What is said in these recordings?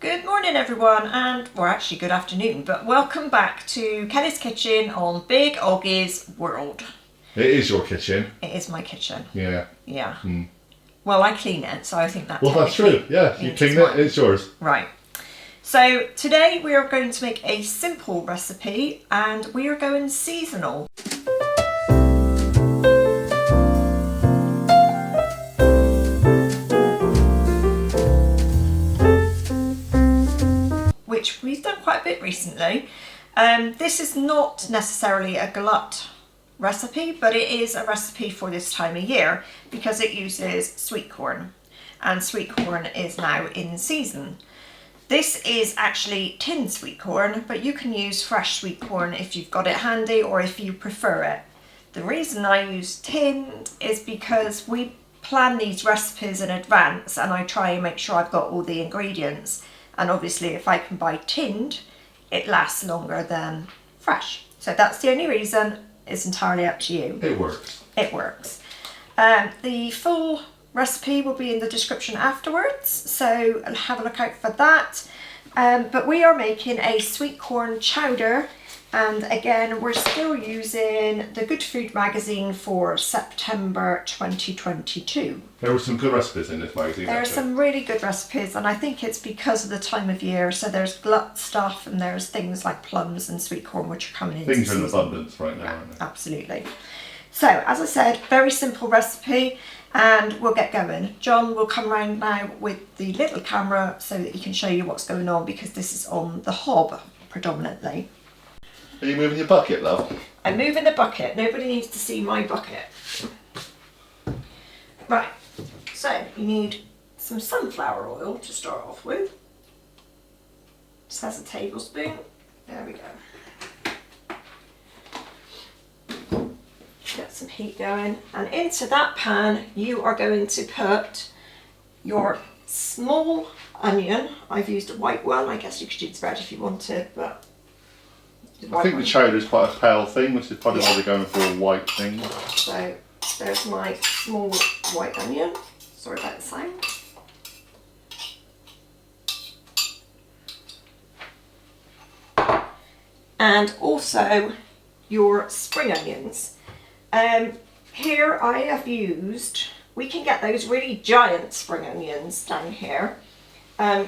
Good morning everyone, and well actually good afternoon, but welcome back to Kelly's Kitchen on Big Oggie's World. It is your kitchen. It is my kitchen. Yeah. Yeah. Well, I clean it, so I think that Well, that's true. Yeah, you clean it, it's yours. Right. So today we are going to make a simple recipe and we are going seasonal. Which we've done quite a bit recently. This is not necessarily a glut recipe, but it is a recipe for this time of year because it uses sweet corn, and sweet corn is now in season. This is actually tinned sweet corn, but you can use fresh sweet corn if you've got it handy or if you prefer it. The reason I use tinned is because we plan these recipes in advance and I try and make sure I've got all the ingredients. And obviously if I can buy tinned, it lasts longer than fresh. So that's the only reason. It's entirely up to you. It works. It works. The full recipe will be in the description afterwards, so have a look out for that. But we are making a sweet corn chowder, and again we're still using the Good Food magazine for September 2022. There were some good recipes in this magazine. There are some really good recipes, and I think it's because of the time of year. So there's glut stuff and there's things like plums and sweet corn which are coming in. Things are in abundance right now, aren't they? Absolutely. So as I said, very simple recipe, and we'll get going. John will come round now with the little camera so that he can show you what's going on, because this is on the hob predominantly. Are you moving your bucket, love? I'm moving the bucket. Nobody needs to see my bucket. Right, so you need some sunflower oil to start off with. Just has a tablespoon. There we go. Get some heat going, and into that pan you are going to put your small onion. I've used a white one. I guess you could use red if you wanted, but I think the chowder is quite a pale thing, which is probably why they're going for a white thing. So there's my small white onion. Sorry about the sound. And also your spring onions. Here I have used, we can get those really giant spring onions down here.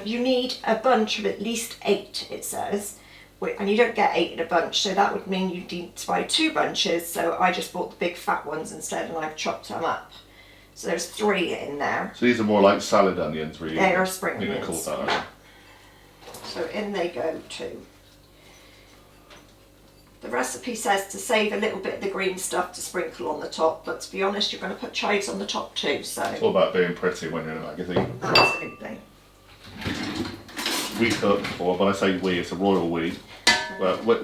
You need a bunch of at least 8, it says. And you don't get 8 in a bunch, so that would mean you need to buy 2 bunches. So I just bought the big fat ones instead, and I've chopped them up. So there's 3 in there. So these are more like salad onions, really. They are spring onions. Called that. So in they go too. The recipe says to save a little bit of the green stuff to sprinkle on the top, but to be honest, you're going to put chives on the top too. So it's all about being pretty when you're in a magazine. Absolutely. We cook, or when I say we, it's a royal we.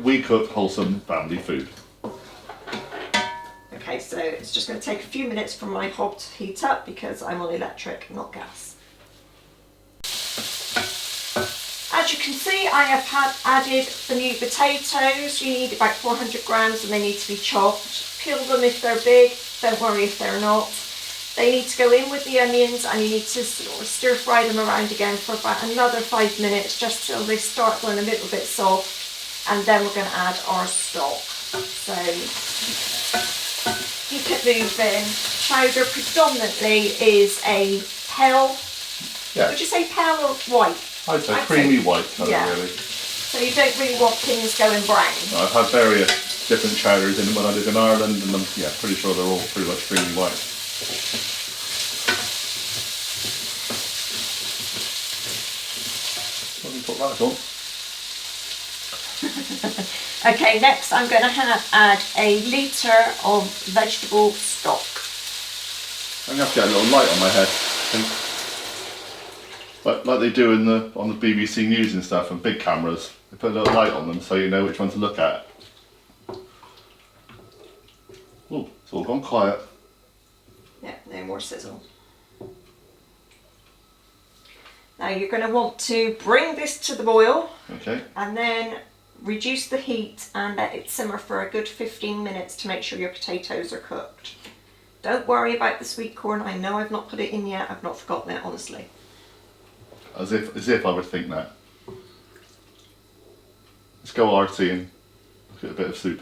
We cook wholesome family food. Okay, so it's just going to take a few minutes for my hob to heat up because I'm on electric, not gas. As you can see, I have added the new potatoes. You need about 400 grams and they need to be chopped. Peel them if they're big, don't worry if they're not. They need to go in with the onions, and you need to sort of stir fry them around again for about another 5 minutes, just till they start going a little bit soft, and then we're going to add our stock. So keep it moving. Chowder predominantly is a pale, would you say pale or white? I'd say creamy white colour, really. So you don't really want things going brown. No, I've had various different chowders in when I live in Ireland, and I'm pretty sure they're all pretty much creamy white. Let me put that on. Okay, next I'm going to add a litre of vegetable stock. I'm going to have to get a little light on my head. Like they do on the BBC News and stuff, and big cameras. They put a little light on them so you know which one to look at. Oh, it's all gone quiet. Yeah, no more sizzle. Now you're going to want to bring this to the boil. Okay. And then reduce the heat and let it simmer for a good 15 minutes to make sure your potatoes are cooked. Don't worry about the sweet corn. I know I've not put it in yet. I've not forgotten it, honestly. As if I would think that. Let's go artsy and look at a bit of soup.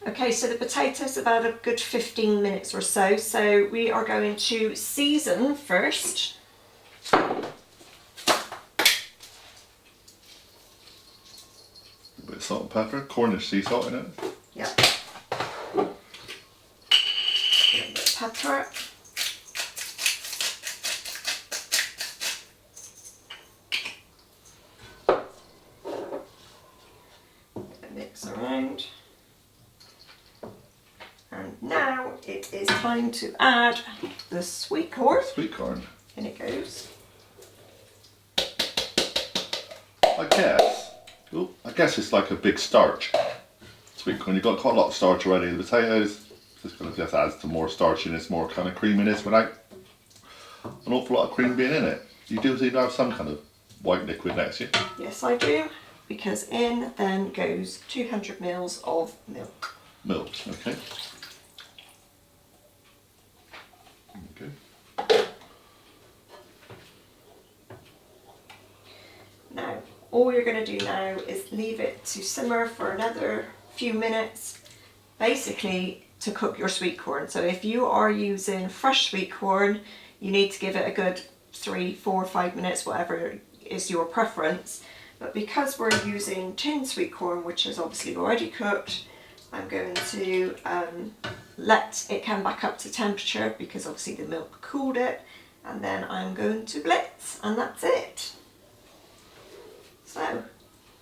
Okay, so the potatoes about a good 15 minutes or so. So we are going to season first. A bit of salt and pepper, Cornish sea salt in it. Yeah. A little bit of pepper. Mix around. And now it is time to add the sweet corn. Sweet corn. In it goes. I guess it's like a big starch. Sweet corn, you've got quite a lot of starch already in the potatoes. Just kind of just adds to more starchiness, more kind of creaminess without an awful lot of cream being in it. You do seem to have some kind of white liquid next to you. Yes, I do, because in then goes 200 mils of milk. Milk, okay. Okay. Now, all you're going to do now is leave it to simmer for another few minutes, basically to cook your sweet corn. So if you are using fresh sweet corn, you need to give it a good 3, 4, 5 minutes, whatever is your preference. But because we're using tinned sweet corn, which is obviously already cooked, I'm going to let it come back up to temperature, because obviously the milk cooled it, and then I'm going to blitz, and that's it. So,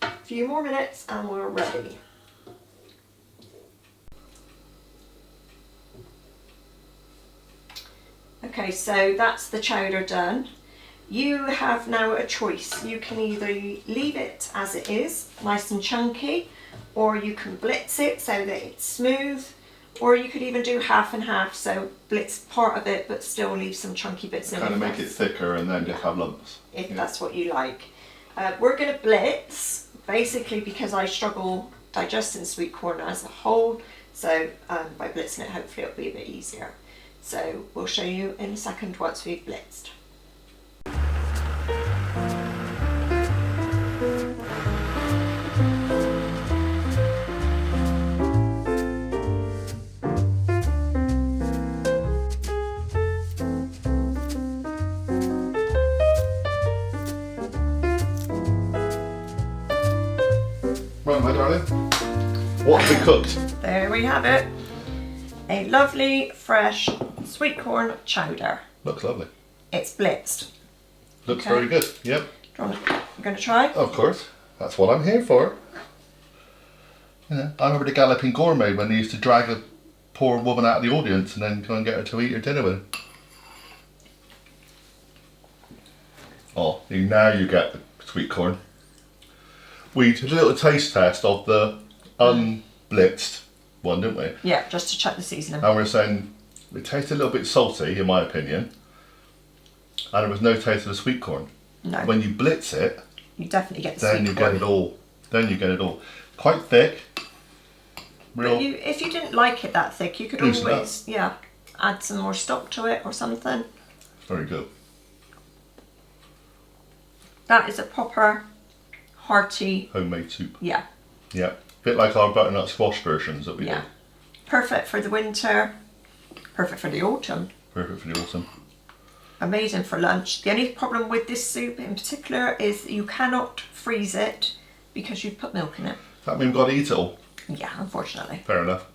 a few more minutes and we're ready. Okay, so that's the chowder done. You have now a choice. You can either leave it as it is, nice and chunky, or you can blitz it so that it's smooth, or you could even do half and half, so blitz part of it but still leave some chunky bits in it. Kind of make it thicker and then just have lumps. If that's what you like. We're going to blitz, basically because I struggle digesting sweet corn as a whole, so by blitzing it hopefully it'll be a bit easier. So we'll show you in a second once we've blitzed. Right, my darling. What have we cooked? There we have it. A lovely, fresh sweet corn chowder. Looks lovely. It's blitzed. Looks Okay. very good. Yep. You're going to try? Of course. That's what I'm here for. You know, I remember the Galloping Gourmet when they used to drag a poor woman out of the audience and then go and get her to eat her dinner with him. Oh, now you get the sweet corn. We did a little taste test of the unblitzed one, didn't we? Yeah, just to check the seasoning. And we're saying it tasted a little bit salty, in my opinion, and there was no taste of the sweet corn. No. When you blitz it, You definitely get the then sweet you corn. get it all. Then you get it all. Quite thick. Real. But if you didn't like it that thick, you could Loosen it always, add some more stock to it or something. Very good. That is a proper, hearty, Homemade soup. yeah. Yeah. Bit like our butternut squash versions that we Yeah. did. Perfect for the winter, perfect for the autumn. Perfect for the autumn. Amazing for lunch. The only problem with this soup in particular is that you cannot freeze it because you've put milk in it. That means we've got to eat it all. Yeah, unfortunately. Fair enough.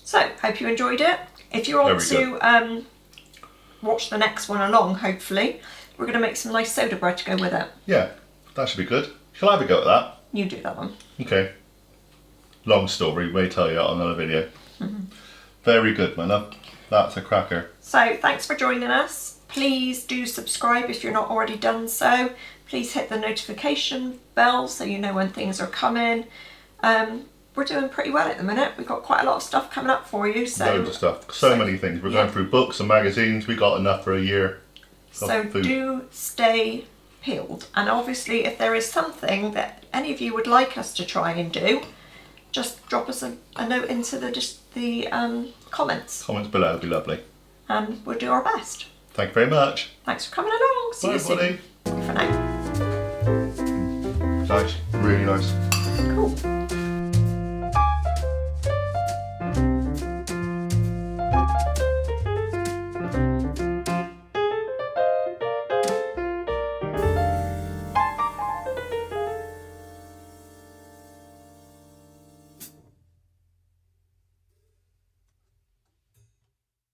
So, hope you enjoyed it. If you want to watch the next one along, hopefully, we're going to make some nice soda bread to go with it. Yeah, that should be good. Shall I have a go at that? You do that one. Okay. Long story, may tell you on another video. Very good, my love. That's a cracker. So, thanks for joining us. Please do subscribe if you're not already done so. Please hit the notification bell so you know when things are coming. We're doing pretty well at the minute. We've got quite a lot of stuff coming up for you. So, Loads of stuff. So many things. We're going through books and magazines. We got enough for a year. So do stay peeled. And obviously if there is something that any of you would like us to try and do, just drop us a note into the comments. Comments below would be lovely. And we'll do our best. Thank you very much. Thanks for coming along. See you soon. Bye, buddy. Bye for now. Nice, really nice. Cool.